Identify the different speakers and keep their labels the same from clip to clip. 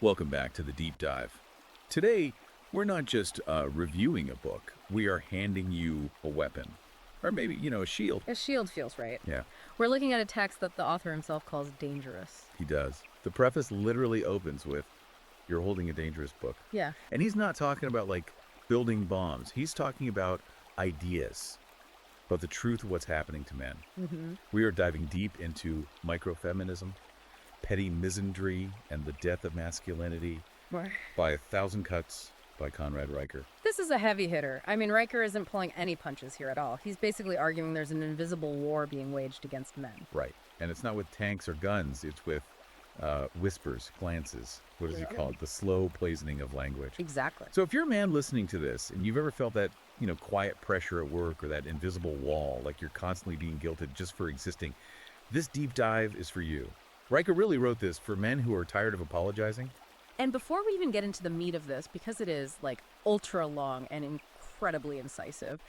Speaker 1: Welcome back to the deep dive. Today, we're not just reviewing a book, we are handing you a weapon. Or maybe, a shield.
Speaker 2: A shield feels right.
Speaker 1: Yeah,
Speaker 2: We're looking at a text that the author himself calls dangerous.
Speaker 1: he does. The preface literally opens with, "You're holding a dangerous book."
Speaker 2: Yeah.
Speaker 1: And he's not talking about, building bombs. He's talking about ideas, about the truth of what's happening to men. We are diving deep into microfeminism, petty misandry, and the death of masculinity by 1,000 Cuts by Conrad Riker.
Speaker 2: This is a heavy hitter. I mean, Riker isn't pulling any punches here at all. He's basically arguing there's an invisible war being waged against men.
Speaker 1: Right. And it's not with tanks or guns. It's with whispers, glances. What does he call it? The slow poisoning of language.
Speaker 2: Exactly.
Speaker 1: So if you're a man listening to this and you've ever felt that, quiet pressure at work or that invisible wall, like you're constantly being guilted just for existing, this deep dive is for you. Riker really wrote this for men who are tired of apologizing.
Speaker 2: And before we even get into the meat of this, because it is ultra long and incredibly incisive,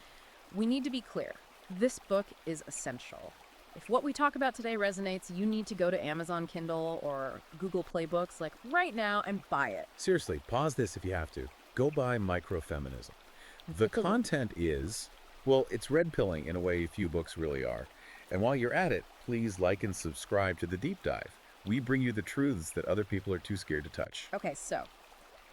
Speaker 2: we need to be clear. This book is essential. If what we talk about today resonates, you need to go to Amazon Kindle or Google Play Books right now and buy it.
Speaker 1: Seriously, pause this if you have to. Go buy Microfeminism. The content is, well, it's red pilling in a way few books really are. And while you're at it, please like and subscribe to the deep dive. We bring you the truths that other people are too scared to touch.
Speaker 2: Okay, so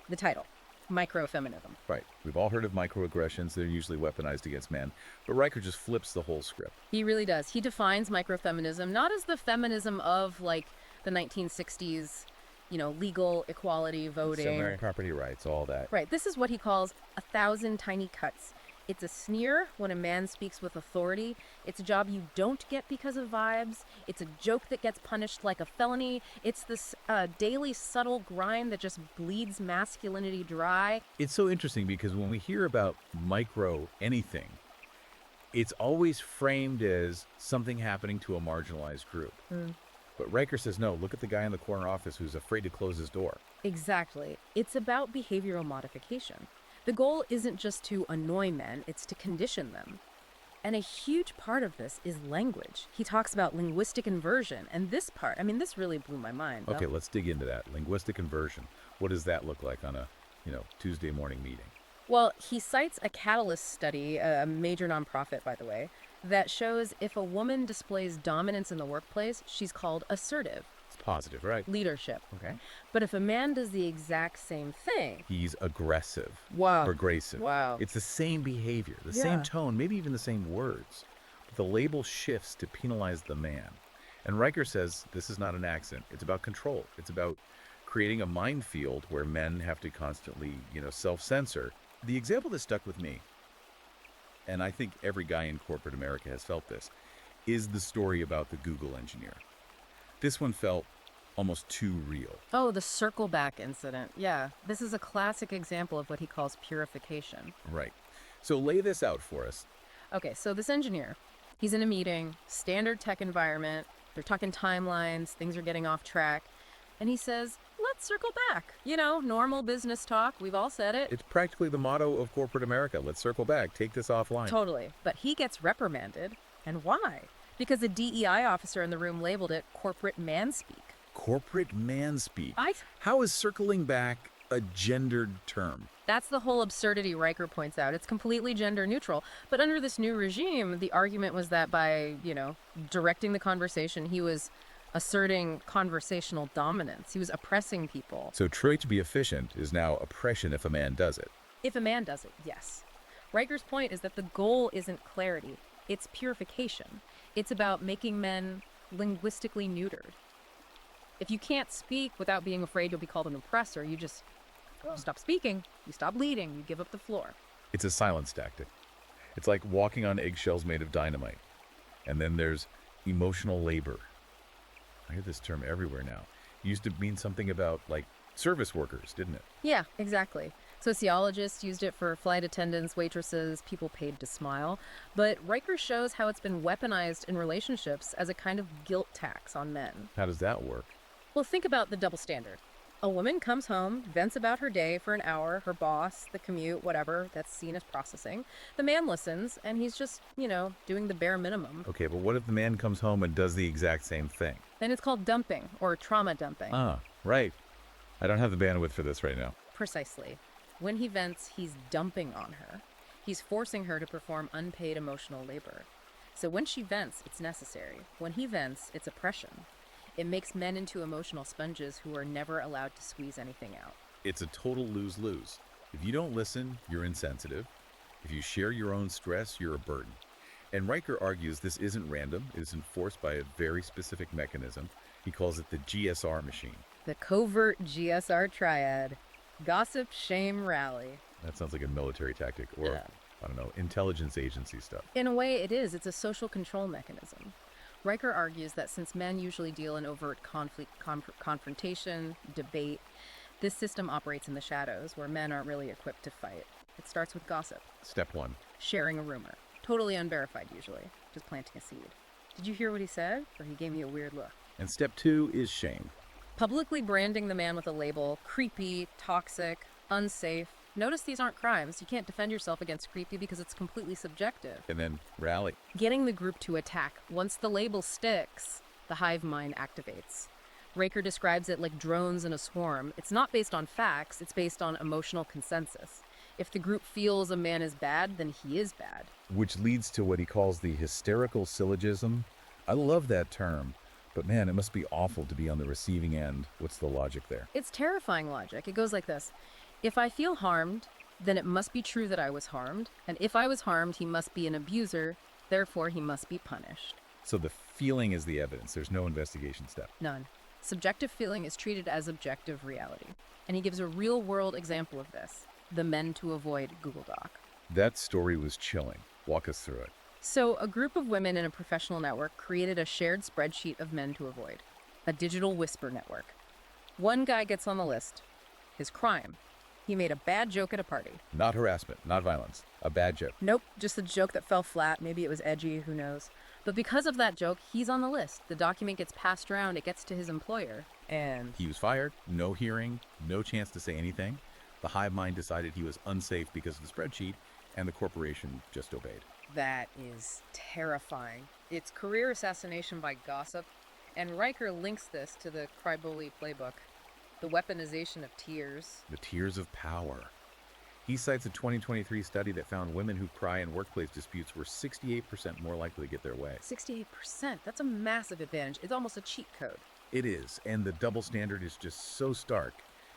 Speaker 2: the title, Microfeminism.
Speaker 1: Right. We've all heard of microaggressions. They're usually weaponized against men. But Riker just flips the whole script.
Speaker 2: He really does. He defines microfeminism not as the feminism of the 1960s, legal equality, voting.
Speaker 1: Property rights, all that.
Speaker 2: Right. This is what he calls 1,000 tiny cuts. It's a sneer when a man speaks with authority. It's a job you don't get because of vibes. It's a joke that gets punished like a felony. It's this daily subtle grind that just bleeds masculinity dry.
Speaker 1: It's so interesting because when we hear about micro anything, it's always framed as something happening to a marginalized group. But Riker says, no, look at the guy in the corner office who's afraid to close his door.
Speaker 2: Exactly. It's about behavioral modification. The goal isn't just to annoy men, it's to condition them. And a huge part of this is language. He talks about linguistic inversion, and this part, this really blew my mind.
Speaker 1: Okay, let's dig into that. Linguistic inversion. What does that look like on a, Tuesday morning meeting?
Speaker 2: Well, he cites a Catalyst study, a major nonprofit, by the way, that shows if a woman displays dominance in the workplace, she's called assertive.
Speaker 1: It's positive, right?
Speaker 2: Leadership.
Speaker 1: Okay.
Speaker 2: But if a man does the exact same thing,
Speaker 1: He's aggressive.
Speaker 2: Wow.
Speaker 1: Or abrasive.
Speaker 2: Wow.
Speaker 1: It's the same behavior, the same tone, maybe even the same words. But the label shifts to penalize the man. And Riker says this is not an accident. It's about control. It's about creating a minefield where men have to constantly, self-censor. The example that stuck with me, and I think every guy in corporate America has felt this, is the story about the Google engineer. This one felt almost too real.
Speaker 2: oh, the circle back incident. Yeah, this is a classic example of what he calls purification.
Speaker 1: Right. So lay this out for us.
Speaker 2: Okay, so this engineer, he's in a meeting, standard tech environment. They're talking timelines, things are getting off track. And he says, let's circle back. Normal business talk. We've all said it.
Speaker 1: It's practically the motto of corporate America. Let's circle back. Take this offline.
Speaker 2: Totally. But he gets reprimanded. And why? Because a DEI officer in the room labeled it corporate manspeak.
Speaker 1: Corporate manspeak.
Speaker 2: I
Speaker 1: How is circling back a gendered term?
Speaker 2: That's the whole absurdity Riker points out. It's completely gender neutral. But under this new regime, the argument was that by, directing the conversation, he was asserting conversational dominance. He was oppressing people.
Speaker 1: So try to be efficient is now oppression if a man does it.
Speaker 2: If a man does it, yes. Riker's point is that the goal isn't clarity. It's purification. It's about making men linguistically neutered. If you can't speak without being afraid you'll be called an oppressor, you just stop speaking, you stop leading, you give up the floor.
Speaker 1: It's a silence tactic. It's like walking on eggshells made of dynamite. And then there's emotional labor. I hear this term everywhere now. It used to mean something about, service workers, didn't it?
Speaker 2: Yeah, exactly. Sociologists used it for flight attendants, waitresses, people paid to smile. But Riker shows how it's been weaponized in relationships as a kind of guilt tax on men.
Speaker 1: How does that work?
Speaker 2: Well, think about the double standard. A woman comes home, vents about her day for an hour, her boss, the commute, whatever, that's seen as processing. The man listens, and he's just, doing the bare minimum.
Speaker 1: Okay, but what if the man comes home and does the exact same thing?
Speaker 2: Then it's called dumping, or trauma dumping.
Speaker 1: Ah, right. I don't have the bandwidth for this right now.
Speaker 2: Precisely. When he vents, he's dumping on her. He's forcing her to perform unpaid emotional labor. So when she vents, it's necessary. When he vents, it's oppression. It makes men into emotional sponges who are never allowed to squeeze anything out.
Speaker 1: It's a total lose-lose. If you don't listen, you're insensitive. If you share your own stress, you're a burden. And Riker argues this isn't random. It is enforced by a very specific mechanism. He calls it the GSR machine.
Speaker 2: The covert GSR triad. Gossip, shame, rally.
Speaker 1: That sounds like a military tactic or,
Speaker 2: Yeah.
Speaker 1: I don't know, intelligence agency stuff.
Speaker 2: In a way, it is. It's a social control mechanism. Riker argues that since men usually deal in overt conflict, confrontation, debate, this system operates in the shadows where men aren't really equipped to fight. It starts with gossip.
Speaker 1: Step 1.
Speaker 2: Sharing a rumor. Totally unverified, usually. Just planting a seed. Did you hear what he said? Or he gave me a weird look.
Speaker 1: And step 2 is shame.
Speaker 2: Publicly branding the man with a label, creepy, toxic, unsafe. Notice these aren't crimes. You can't defend yourself against creepy because it's completely subjective.
Speaker 1: And then rally.
Speaker 2: Getting the group to attack. Once the label sticks, the hive mind activates. Riker describes it like drones in a swarm. It's not based on facts, it's based on emotional consensus. If the group feels a man is bad, then he is bad.
Speaker 1: Which leads to what he calls the hysterical syllogism. I love that term, but man, it must be awful to be on the receiving end. What's the logic there?
Speaker 2: It's terrifying logic. It goes like this. If I feel harmed, then it must be true that I was harmed. And if I was harmed, he must be an abuser. Therefore, he must be punished.
Speaker 1: So the feeling is the evidence. There's no investigation step.
Speaker 2: None. Subjective feeling is treated as objective reality. And he gives a real-world example of this. The men to avoid Google Doc.
Speaker 1: That story was chilling. Walk us through it.
Speaker 2: So, a group of women in a professional network created a shared spreadsheet of men to avoid. A digital whisper network. One guy gets on the list. His crime. He made a bad joke at a party.
Speaker 1: Not harassment, not violence. A bad joke.
Speaker 2: Nope, just a joke that fell flat. Maybe it was edgy, who knows. But because of that joke, he's on the list. The document gets passed around, it gets to his employer. And
Speaker 1: He was fired, no hearing, no chance to say anything. The hive mind decided he was unsafe because of the spreadsheet, and the corporation just obeyed.
Speaker 2: that is terrifying. It's career assassination by gossip. And Riker links this to the Crybully playbook, the weaponization of tears.
Speaker 1: The tears of power. He cites a 2023 study that found women who cry in workplace disputes were 68% more likely to get their way.
Speaker 2: 68%. That's a massive advantage. It's almost a cheat code.
Speaker 1: It is, and the double standard is just so stark.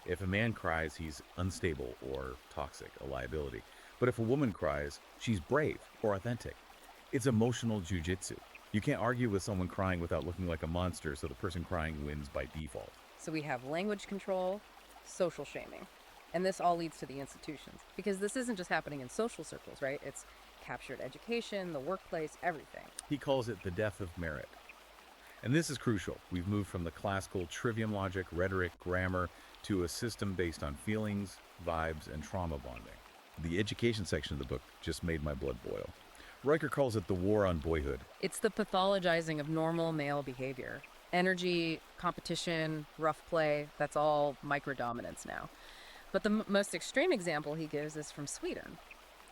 Speaker 1: If a man cries, he's unstable or toxic, a liability. But if a woman cries, she's brave or authentic. It's emotional jujitsu. You can't argue with someone crying without looking like a monster, so the person crying wins by default.
Speaker 2: So we have language control, social shaming. And this all leads to the institutions. Because this isn't just happening in social circles, right? It's captured education, the workplace, everything.
Speaker 1: He calls it the death of merit. And this is crucial. We've moved from the classical trivium logic, rhetoric, grammar, to a system based on feelings, vibes, and trauma bonding. The education section of the book just made my blood boil. Riker calls it the war on boyhood.
Speaker 2: It's the pathologizing of normal male behavior. Energy, competition, rough play, that's all microdominance now. But the most extreme example he gives is from Sweden.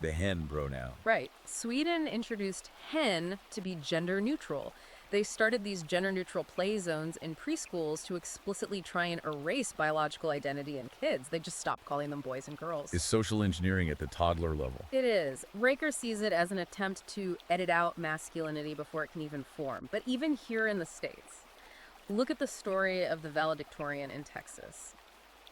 Speaker 1: The hen pronoun.
Speaker 2: Right. Sweden introduced hen to be gender neutral. They started these gender neutral play zones in preschools to explicitly try and erase biological identity in kids. They just stopped calling them boys and girls.
Speaker 1: Is social engineering at the toddler level.
Speaker 2: It is. Riker sees it as an attempt to edit out masculinity before it can even form. But even here in the States, look at the story of the valedictorian in Texas.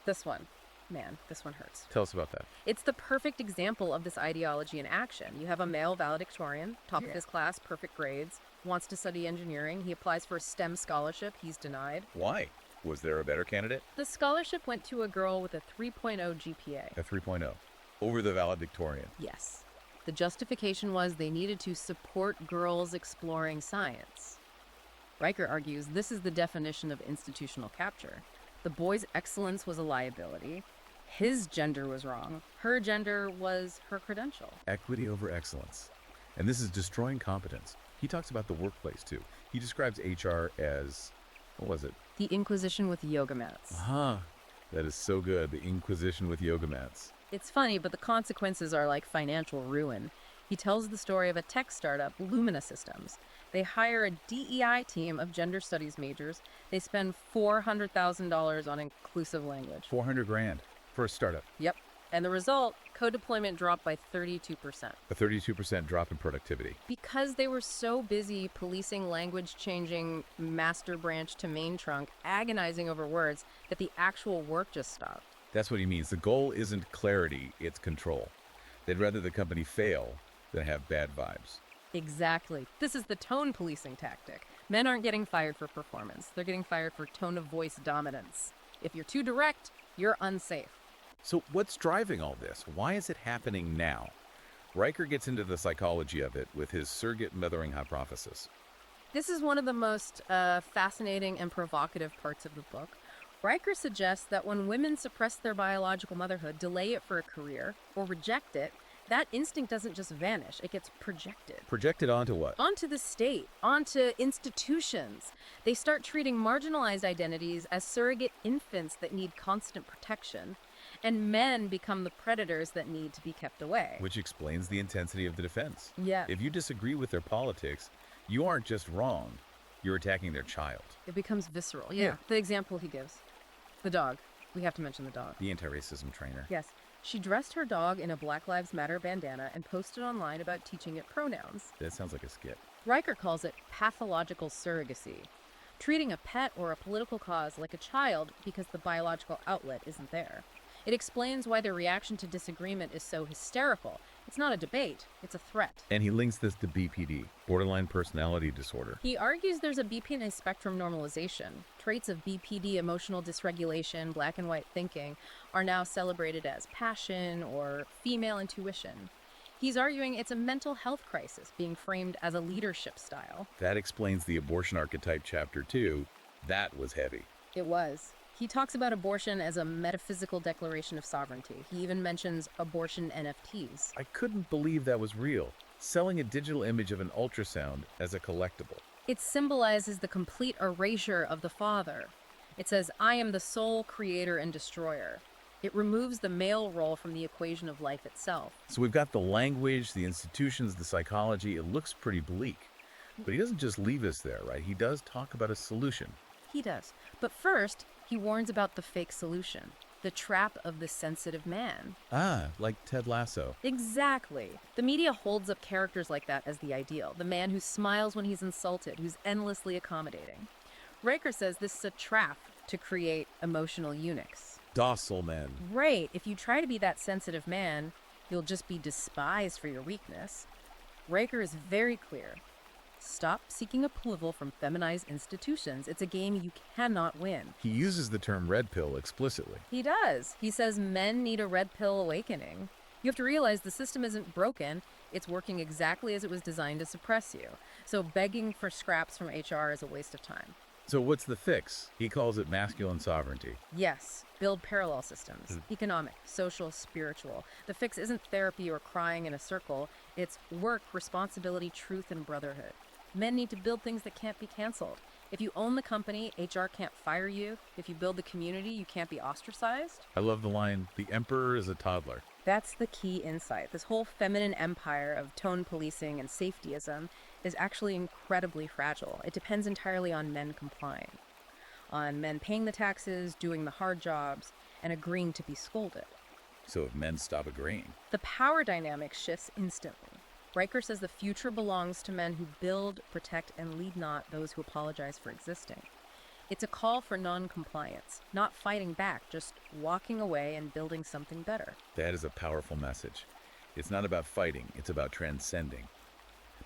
Speaker 2: This one. Man, this one hurts.
Speaker 1: Tell us about that.
Speaker 2: It's the perfect example of this ideology in action. You have a male valedictorian, top of his class, perfect grades, wants to study engineering. He applies for a STEM scholarship. He's denied.
Speaker 1: Why? Was there a better candidate?
Speaker 2: The scholarship went to a girl with a 3.0 GPA.
Speaker 1: A 3.0. Over the valedictorian.
Speaker 2: Yes. The justification was they needed to support girls exploring science. Riker argues this is the definition of institutional capture. The boy's excellence was a liability. His gender was wrong. Her gender was her credential.
Speaker 1: Equity over excellence. And this is destroying competence. He talks about the workplace too. He describes HR as, what was it?
Speaker 2: The Inquisition with yoga mats.
Speaker 1: That is so good. The Inquisition with yoga mats.
Speaker 2: It's funny, but the consequences are like financial ruin. He tells the story of a tech startup, Lumina Systems. They hire a DEI team of gender studies majors. They spend $400,000 on inclusive language.
Speaker 1: 400 grand for a startup.
Speaker 2: Yep. And the result, co-deployment dropped by 32%.
Speaker 1: A 32% drop in productivity.
Speaker 2: Because they were so busy policing language-changing master branch to main trunk, agonizing over words, that the actual work just stopped.
Speaker 1: That's what he means. The goal isn't clarity, it's control. They'd rather the company fail than have bad vibes.
Speaker 2: Exactly. This is the tone policing tactic. Men aren't getting fired for performance. They're getting fired for tone of voice dominance. If you're too direct, you're unsafe.
Speaker 1: So what's driving all this? Why is it happening now? Riker gets into the psychology of it with his surrogate mothering hypothesis.
Speaker 2: This is one of the most fascinating and provocative parts of the book. Riker suggests that when women suppress their biological motherhood, delay it for a career, or reject it, that instinct doesn't just vanish, it gets projected.
Speaker 1: Projected onto what?
Speaker 2: Onto the state, onto institutions. They start treating marginalized identities as surrogate infants that need constant protection, and men become the predators that need to be kept away.
Speaker 1: Which explains the intensity of the defense.
Speaker 2: Yeah.
Speaker 1: If you disagree with their politics, you aren't just wrong, you're attacking their child.
Speaker 2: It becomes visceral. Yeah. The example he gives. The dog. We have to mention the dog.
Speaker 1: The anti-racism trainer.
Speaker 2: Yes. She dressed her dog in a Black Lives Matter bandana and posted online about teaching it pronouns.
Speaker 1: That sounds like a skit.
Speaker 2: Riker calls it pathological surrogacy, treating a pet or a political cause like a child because the biological outlet isn't there. It explains why their reaction to disagreement is so hysterical. It's not a debate, it's a threat.
Speaker 1: And he links this to BPD, borderline personality disorder.
Speaker 2: He argues there's a BPD spectrum normalization. Traits of BPD, emotional dysregulation, black and white thinking, are now celebrated as passion or female intuition. He's arguing it's a mental health crisis being framed as a leadership style.
Speaker 1: That explains the abortion archetype chapter 2. That was heavy.
Speaker 2: It was. He talks about abortion as a metaphysical declaration of sovereignty. He even mentions abortion NFTs.
Speaker 1: I couldn't believe that was real. Selling a digital image of an ultrasound as a collectible.
Speaker 2: It symbolizes the complete erasure of the father. It says, I am the sole creator and destroyer. It removes the male role from the equation of life itself.
Speaker 1: So we've got the language, the institutions, the psychology. It looks pretty bleak. But he doesn't just leave us there, right? He does talk about a solution.
Speaker 2: He does. But first, he warns about the fake solution, the trap of the sensitive man.
Speaker 1: Ah, like Ted Lasso.
Speaker 2: Exactly. The media holds up characters like that as the ideal, the man who smiles when he's insulted, who's endlessly accommodating. Riker says this is a trap to create emotional eunuchs.
Speaker 1: Docile men.
Speaker 2: Right. If you try to be that sensitive man, you'll just be despised for your weakness. Riker is very clear. Stop seeking approval from feminized institutions. It's a game you cannot win.
Speaker 1: He uses the term red pill explicitly.
Speaker 2: He does. He says men need a red pill awakening. You have to realize the system isn't broken. It's working exactly as it was designed to suppress you. So begging for scraps from HR is a waste of time.
Speaker 1: So what's the fix? He calls it masculine sovereignty.
Speaker 2: Yes, build parallel systems. Economic, social, spiritual. The fix isn't therapy or crying in a circle. It's work, responsibility, truth, and brotherhood. Men need to build things that can't be canceled. If you own the company, HR can't fire you. If you build the community, you can't be ostracized.
Speaker 1: I love the line, the emperor is a toddler.
Speaker 2: That's the key insight. This whole feminine empire of tone policing and safetyism is actually incredibly fragile. It depends entirely on men complying, on men paying the taxes, doing the hard jobs, and agreeing to be scolded.
Speaker 1: So if men stop agreeing,
Speaker 2: the power dynamic shifts instantly. Riker says the future belongs to men who build, protect, and lead not those who apologize for existing. It's a call for non-compliance, not fighting back, just walking away and building something better.
Speaker 1: That is a powerful message. It's not about fighting, it's about transcending.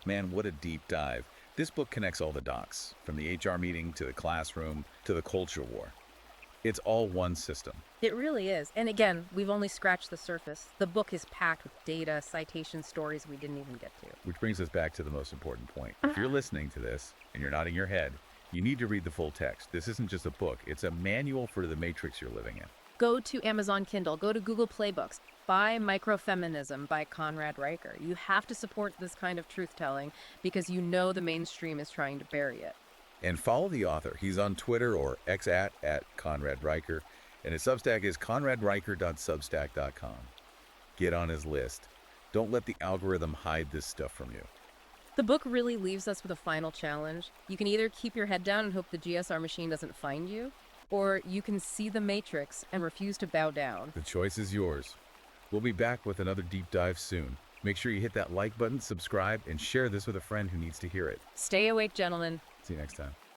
Speaker 1: Man, what a deep dive. This book connects all the dots, from the HR meeting to the classroom to the culture war. It's all one system.
Speaker 2: It really is. And again, we've only scratched the surface. The book is packed with data, citations, stories we didn't even get to.
Speaker 1: Which brings us back to the most important point. If you're listening to this and you're nodding your head, you need to read the full text. This isn't just a book. It's a manual for the matrix you're living in.
Speaker 2: Go to Amazon Kindle. Go to Google Play Books. Buy Microfeminism by Conrad Riker. You have to support this kind of truth-telling because you know the mainstream is trying to bury it.
Speaker 1: And follow the author. He's on Twitter or X at Conrad Riker. And his Substack is conradriker.substack.com. Get on his list. Don't let the algorithm hide this stuff from you.
Speaker 2: The book really leaves us with a final challenge. You can either keep your head down and hope the GSR machine doesn't find you, or you can see the matrix and refuse to bow down.
Speaker 1: The choice is yours. We'll be back with another deep dive soon. Make sure you hit that like button, subscribe, and share this with a friend who needs to hear it.
Speaker 2: Stay awake, gentlemen.
Speaker 1: See you next time.